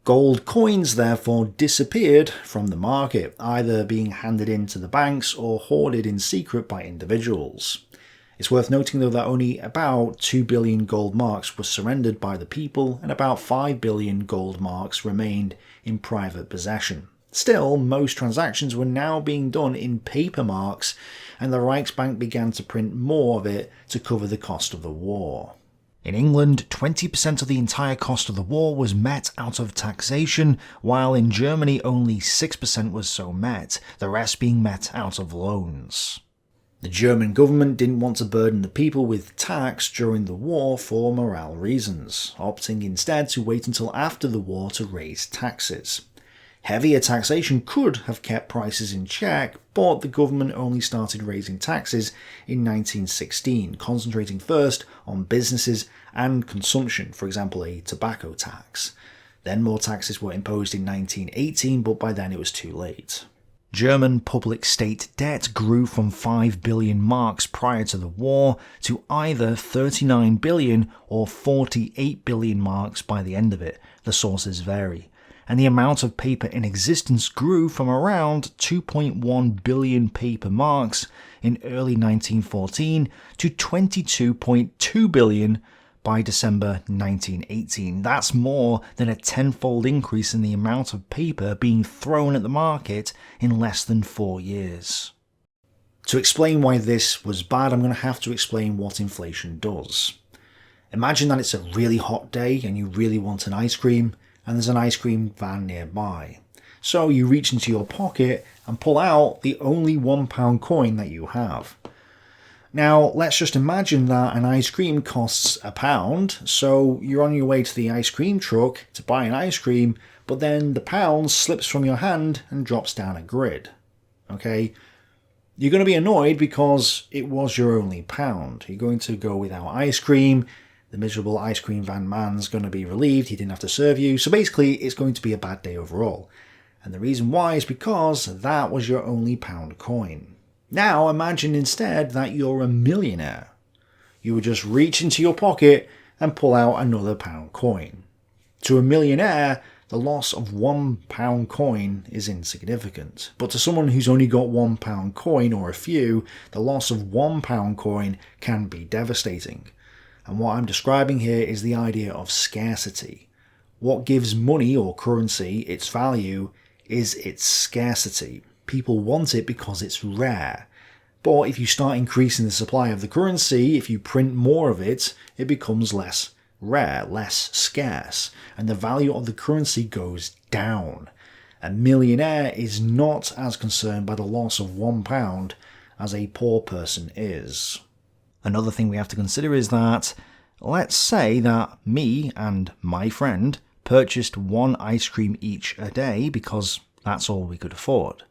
Gold coins therefore disappeared from the market, either being handed in to the banks or hoarded in secret by individuals. It's worth noting though that only about 2 billion gold marks were surrendered by the people, and about 5 billion gold marks remained in private possession. Still, most transactions were now being done in paper marks, and the Reichsbank began to print more of it to cover the cost of the war. In England, 20% of the entire cost of the war was met out of taxation, while in Germany only 6% was so met, the rest being met out of loans. The German government didn't want to burden the people with tax during the war for morale reasons, opting instead to wait until after the war to raise taxes. Heavier taxation could have kept prices in check, but the government only started raising taxes in 1916, concentrating first on businesses and consumption, for example a tobacco tax. Then more taxes were imposed in 1918, but by then it was too late. German public state debt grew from 5 billion marks prior to the war to either 39 billion or 48 billion marks by the end of it. The sources vary. And the amount of paper in existence grew from around 2.1 billion paper marks in early 1914 to 22.2 billion by December 1918. That's more than a tenfold increase in the amount of paper being thrown at the market in less than 4 years. To explain why this was bad, I'm going to have to explain what inflation does. Imagine that it's a really hot day and you really want an ice cream, and there's an ice cream van nearby. So you reach into your pocket and pull out the only £1 coin that you have. Now, let's just imagine that an ice cream costs £1, so you're on your way to the ice cream truck to buy an ice cream, but then the pound slips from your hand and drops down a grid. Okay? You're going to be annoyed because it was your only £1. You're going to go without ice cream. The miserable ice cream van man's going to be relieved he didn't have to serve you. So basically, it's going to be a bad day overall. And the reason why is because that was your only £1 coin. Now imagine instead that you're a millionaire. You would just reach into your pocket and pull out another £1 coin. To a millionaire, the loss of £1 coin is insignificant. But to someone who's only got £1 coin or a few, the loss of £1 coin can be devastating. And what I'm describing here is the idea of scarcity. What gives money or currency its value is its scarcity. People want it because it's rare. But if you start increasing the supply of the currency, if you print more of it, it becomes less rare, less scarce, and the value of the currency goes down. A millionaire is not as concerned by the loss of £1 as a poor person is. Another thing we have to consider is that, let's say that me and my friend purchased one ice cream each a day because that's all we could afford.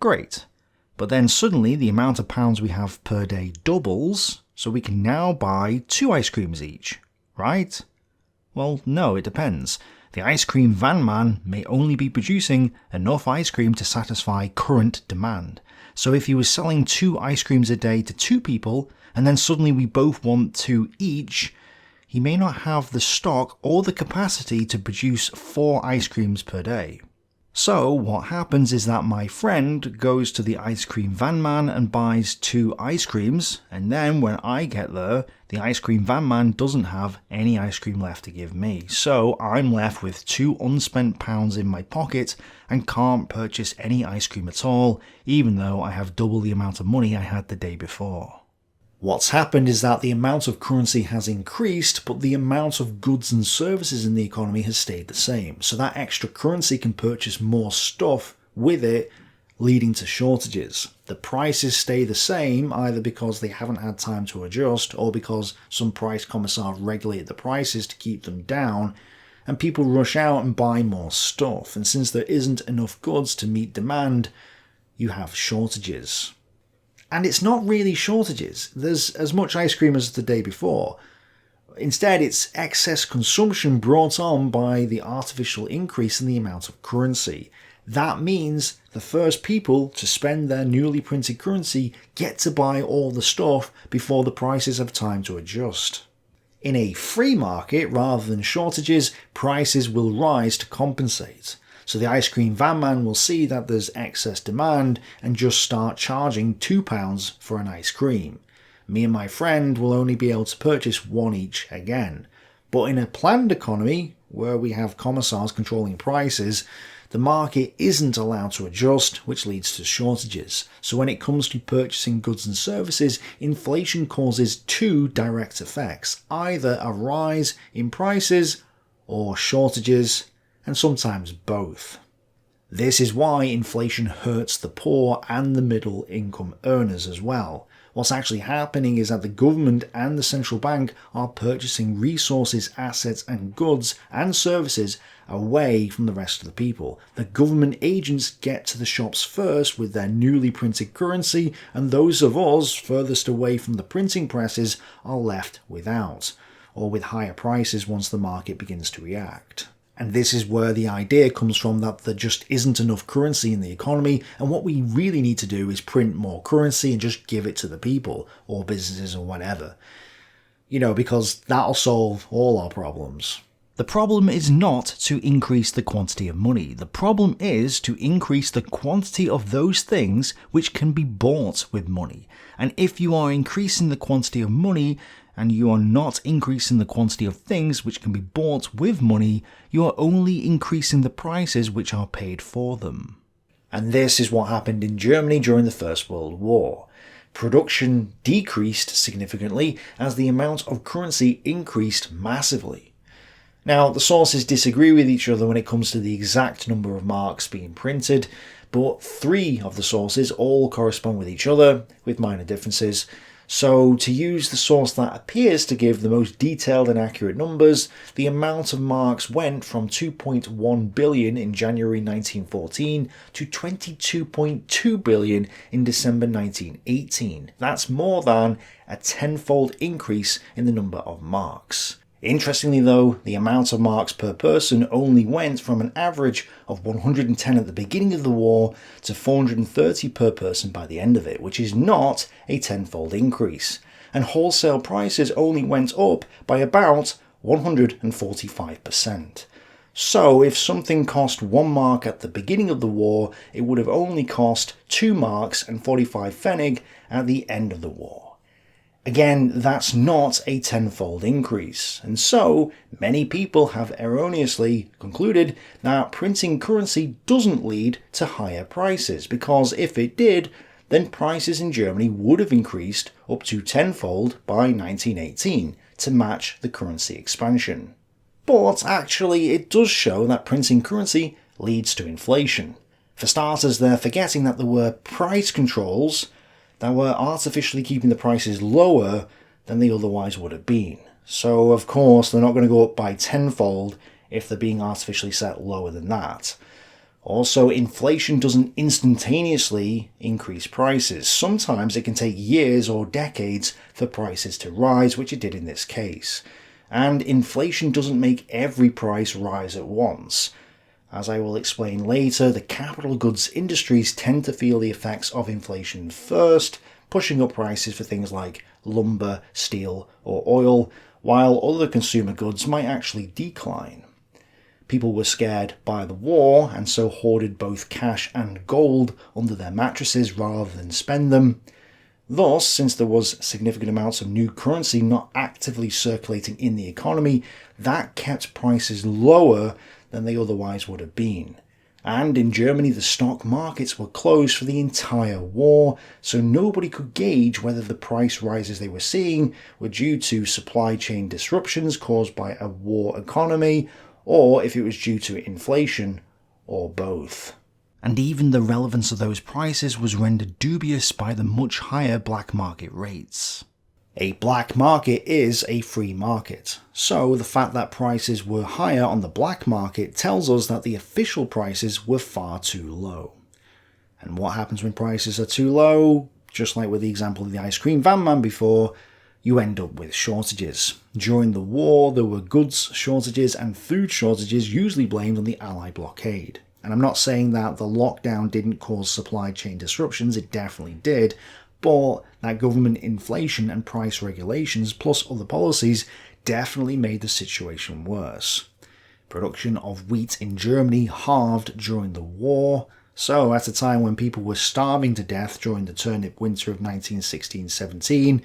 Great. But then suddenly the amount of pounds we have per day doubles, so we can now buy 2 ice creams each, right? Well, no, it depends. The ice cream van man may only be producing enough ice cream to satisfy current demand. So if he was selling 2 ice creams a day to 2 people, and then suddenly we both want 2 each, he may not have the stock or the capacity to produce 4 ice creams per day. So what happens is that my friend goes to the ice cream van man and buys 2 ice creams, and then when I get there, the ice cream van man doesn't have any ice cream left to give me. So I'm left with 2 unspent pounds in my pocket and can't purchase any ice cream at all, even though I have double the amount of money I had the day before. What's happened is that the amount of currency has increased, but the amount of goods and services in the economy has stayed the same. So that extra currency can purchase more stuff with it, leading to shortages. The prices stay the same, either because they haven't had time to adjust, or because some price commissar regulated the prices to keep them down, and people rush out and buy more stuff. And since there isn't enough goods to meet demand, you have shortages. And it's not really shortages. There's as much ice cream as the day before. Instead, it's excess consumption brought on by the artificial increase in the amount of currency. That means the first people to spend their newly printed currency get to buy all the stuff before the prices have time to adjust. In a free market, rather than shortages, prices will rise to compensate. So the ice cream van man will see that there's excess demand and just start charging £2 for an ice cream. Me and my friend will only be able to purchase 1 each again. But in a planned economy, where we have commissars controlling prices, the market isn't allowed to adjust, which leads to shortages. So when it comes to purchasing goods and services, inflation causes two direct effects, either a rise in prices or shortages, and sometimes both. This is why inflation hurts the poor and the middle income earners as well. What's actually happening is that the government and the central bank are purchasing resources, assets and goods and services away from the rest of the people. The government agents get to the shops first with their newly printed currency, and those of us furthest away from the printing presses are left without, or with higher prices once the market begins to react. And this is where the idea comes from that there just isn't enough currency in the economy, and what we really need to do is print more currency and just give it to the people, or businesses or whatever. Because that'll solve all our problems. The problem is not to increase the quantity of money. The problem is to increase the quantity of those things which can be bought with money. And if you are increasing the quantity of money, and you are not increasing the quantity of things which can be bought with money, you are only increasing the prices which are paid for them. And this is what happened in Germany during the First World War. Production decreased significantly as the amount of currency increased massively. Now, the sources disagree with each other when it comes to the exact number of marks being printed, but three of the sources all correspond with each other, with minor differences. So, to use the source that appears to give the most detailed and accurate numbers, the amount of marks went from 2.1 billion in January 1914 to 22.2 billion in December 1918. That's more than a tenfold increase in the number of marks. Interestingly though, the amount of marks per person only went from an average of 110 at the beginning of the war to 430 per person by the end of it, which is not a tenfold increase. And wholesale prices only went up by about 145%. So if something cost 1 mark at the beginning of the war, it would have only cost 2 marks and 45 pfennig at the end of the war. Again, that's not a tenfold increase, and so many people have erroneously concluded that printing currency doesn't lead to higher prices, because if it did, then prices in Germany would have increased up to tenfold by 1918 to match the currency expansion. But actually, it does show that printing currency leads to inflation. For starters, they're forgetting that there were price controls that were artificially keeping the prices lower than they otherwise would have been. So of course they're not going to go up by tenfold if they're being artificially set lower than that. Also, inflation doesn't instantaneously increase prices. Sometimes it can take years or decades for prices to rise, which it did in this case. And inflation doesn't make every price rise at once. As I will explain later, the capital goods industries tend to feel the effects of inflation first, pushing up prices for things like lumber, steel, or oil, while other consumer goods might actually decline. People were scared by the war, and so hoarded both cash and gold under their mattresses rather than spend them. Thus, since there was significant amounts of new currency not actively circulating in the economy, that kept prices lower than they otherwise would have been. And in Germany, the stock markets were closed for the entire war, so nobody could gauge whether the price rises they were seeing were due to supply chain disruptions caused by a war economy, or if it was due to inflation, or both. And even the relevance of those prices was rendered dubious by the much higher black market rates. A black market is a free market, so the fact that prices were higher on the black market tells us that the official prices were far too low. And what happens when prices are too low? Just like with the example of the ice cream van man before, you end up with shortages. During the war, there were goods shortages and food shortages usually blamed on the Allied blockade. And I'm not saying that the lockdown didn't cause supply chain disruptions, it definitely did, but that government inflation and price regulations plus other policies definitely made the situation worse. Production of wheat in Germany halved during the war, so at a time when people were starving to death during the turnip winter of 1916-17,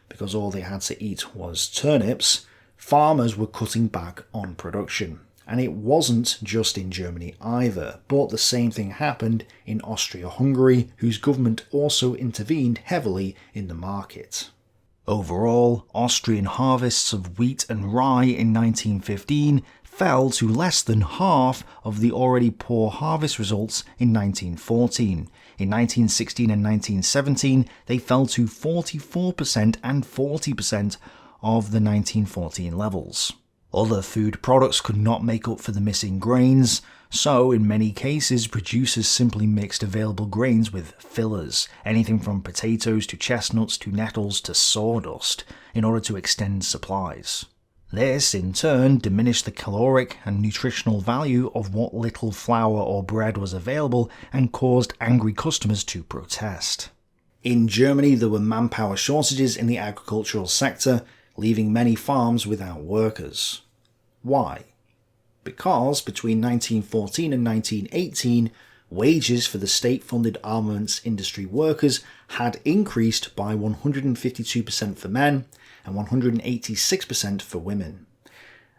because all they had to eat was turnips, farmers were cutting back on production. And it wasn't just in Germany either, but the same thing happened in Austria-Hungary, whose government also intervened heavily in the market. Overall, Austrian harvests of wheat and rye in 1915 fell to less than half of the already poor harvest results in 1914. In 1916 and 1917, they fell to 44% and 40% of the 1914 levels. Other food products could not make up for the missing grains, so in many cases producers simply mixed available grains with fillers, anything from potatoes to chestnuts to nettles to sawdust, in order to extend supplies. This, in turn, diminished the caloric and nutritional value of what little flour or bread was available and caused angry customers to protest. In Germany, there were manpower shortages in the agricultural sector, leaving many farms without workers. Why? Because between 1914 and 1918, wages for the state-funded armaments industry workers had increased by 152% for men and 186% for women.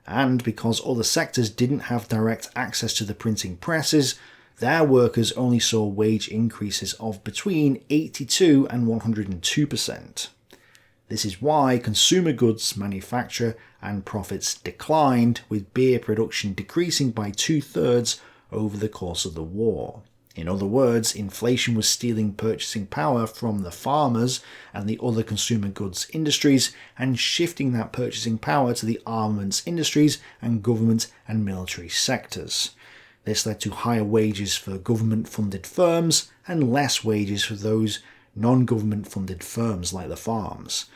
And because other sectors didn't have direct access to the printing presses, their workers only saw wage increases of between 82 and 102%. This is why consumer goods manufacture and profits declined, with beer production decreasing by 2/3 over the course of the war. In other words, inflation was stealing purchasing power from the farmers and the other consumer goods industries and shifting that purchasing power to the armaments industries and government and military sectors. This led to higher wages for government-funded firms and less wages for those non-government funded firms like the farms.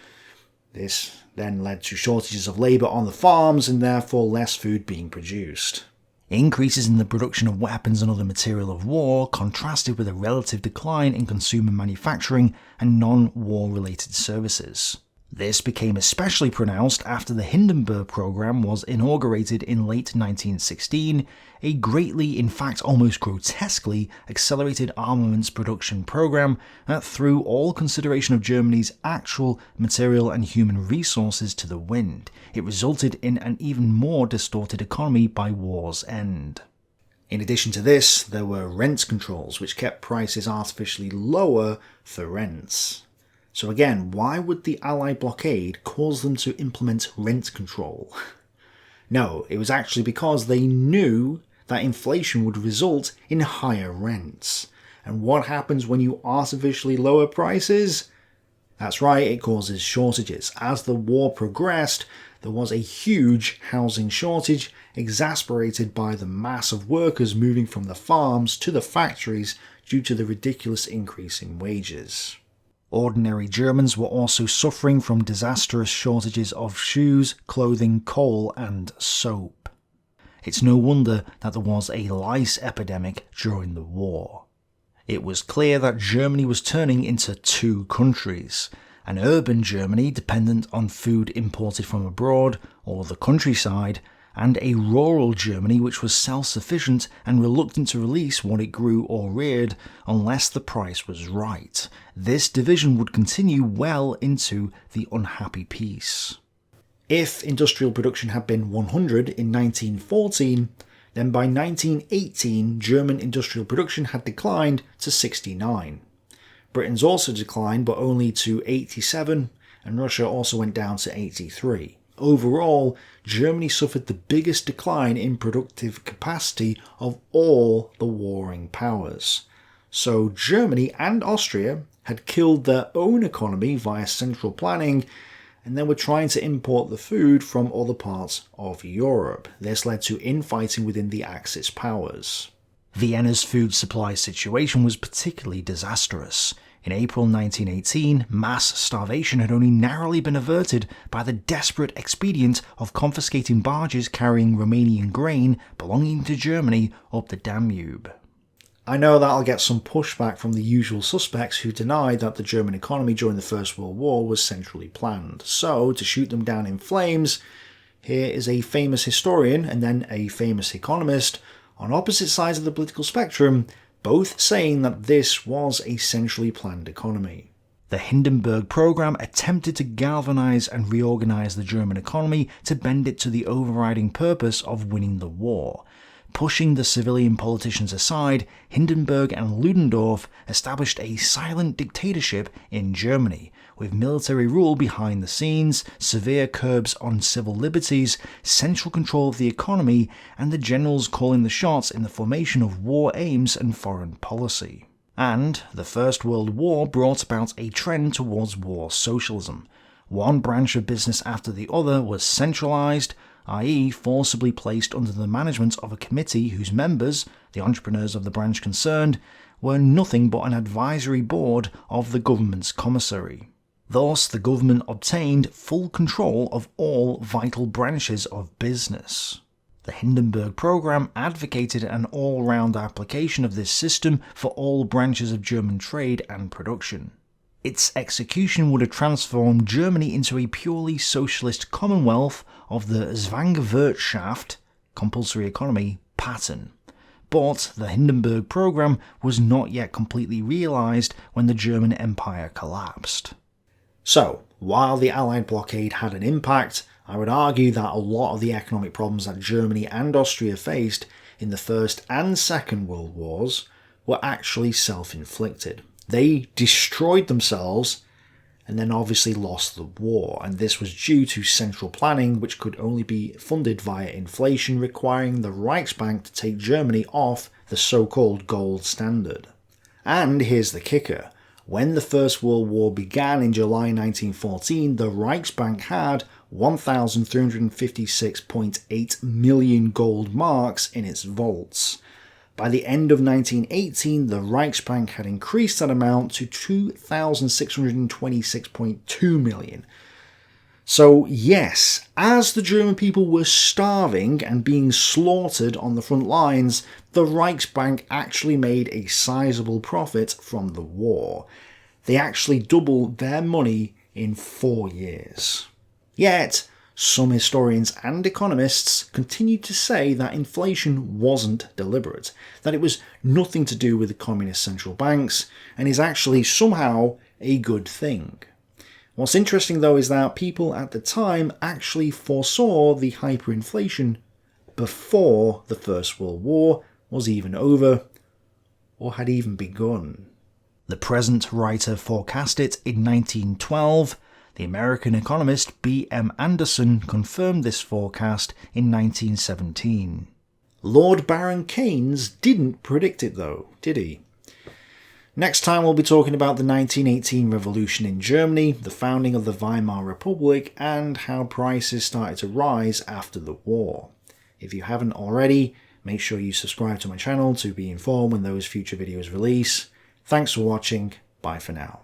This then led to shortages of labour on the farms and therefore less food being produced. Increases in the production of weapons and other material of war contrasted with a relative decline in consumer manufacturing and non-war related services. This became especially pronounced after the Hindenburg Programme was inaugurated in late 1916, a greatly, in fact almost grotesquely, accelerated armaments production programme that threw all consideration of Germany's actual material and human resources to the wind. It resulted in an even more distorted economy by war's end. In addition to this, there were rent controls, which kept prices artificially lower for rents. So again, why would the Allied blockade cause them to implement rent control? No, it was actually because they knew that inflation would result in higher rents. And what happens when you artificially lower prices? That's right, it causes shortages. As the war progressed, there was a huge housing shortage, exacerbated by the mass of workers moving from the farms to the factories due to the ridiculous increase in wages. Ordinary Germans were also suffering from disastrous shortages of shoes, clothing, coal, and soap. It's no wonder that there was a lice epidemic during the war. It was clear that Germany was turning into two countries: an urban Germany dependent on food imported from abroad or the countryside, and a rural Germany which was self-sufficient and reluctant to release what it grew or reared unless the price was right. This division would continue well into the unhappy peace. If industrial production had been 100 in 1914, then by 1918 German industrial production had declined to 69. Britain's also declined, but only to 87, and Russia also went down to 83. Overall, Germany suffered the biggest decline in productive capacity of all the warring powers. So Germany and Austria had killed their own economy via central planning, and then were trying to import the food from other parts of Europe. This led to infighting within the Axis powers. Vienna's food supply situation was particularly disastrous. In April 1918, mass starvation had only narrowly been averted by the desperate expedient of confiscating barges carrying Romanian grain belonging to Germany up the Danube. I know that I'll get some pushback from the usual suspects who deny that the German economy during the First World War was centrally planned. So, to shoot them down in flames, here is a famous historian and then a famous economist on opposite sides of the political spectrum, both saying that this was a centrally planned economy. The Hindenburg Programme attempted to galvanise and reorganise the German economy to bend it to the overriding purpose of winning the war. Pushing the civilian politicians aside, Hindenburg and Ludendorff established a silent dictatorship in Germany, with military rule behind the scenes, severe curbs on civil liberties, central control of the economy, and the generals calling the shots in the formation of war aims and foreign policy. And the First World War brought about a trend towards war socialism. One branch of business after the other was centralised, i.e. forcibly placed under the management of a committee whose members, the entrepreneurs of the branch concerned, were nothing but an advisory board of the government's commissary. Thus, the government obtained full control of all vital branches of business. The Hindenburg Programme advocated an all-round application of this system for all branches of German trade and production. Its execution would have transformed Germany into a purely socialist commonwealth of the Zwangswirtschaft, compulsory economy, pattern. But the Hindenburg Programme was not yet completely realised when the German Empire collapsed. So, while the Allied blockade had an impact, I would argue that a lot of the economic problems that Germany and Austria faced in the First and Second World Wars were actually self-inflicted. They destroyed themselves and then obviously lost the war, and this was due to central planning which could only be funded via inflation, requiring the Reichsbank to take Germany off the so-called gold standard. And here's the kicker. When the First World War began in July 1914, the Reichsbank had 1,356.8 million gold marks in its vaults. By the end of 1918, the Reichsbank had increased that amount to 2,626.2 million. So yes, as the German people were starving and being slaughtered on the front lines, the Reichsbank actually made a sizable profit from the war. They actually doubled their money in 4 years. Yet, some historians and economists continue to say that inflation wasn't deliberate, that it was nothing to do with the communist central banks, and is actually somehow a good thing. What's interesting though is that people at the time actually foresaw the hyperinflation before the First World War was even over, or had even begun. The present writer forecast it in 1912. The American economist B.M. Anderson confirmed this forecast in 1917. Lord Baron Keynes didn't predict it though, did he? Next time we'll be talking about the 1918 revolution in Germany, the founding of the Weimar Republic, and how prices started to rise after the war. If you haven't already, make sure you subscribe to my channel to be informed when those future videos release. Thanks for watching, bye for now.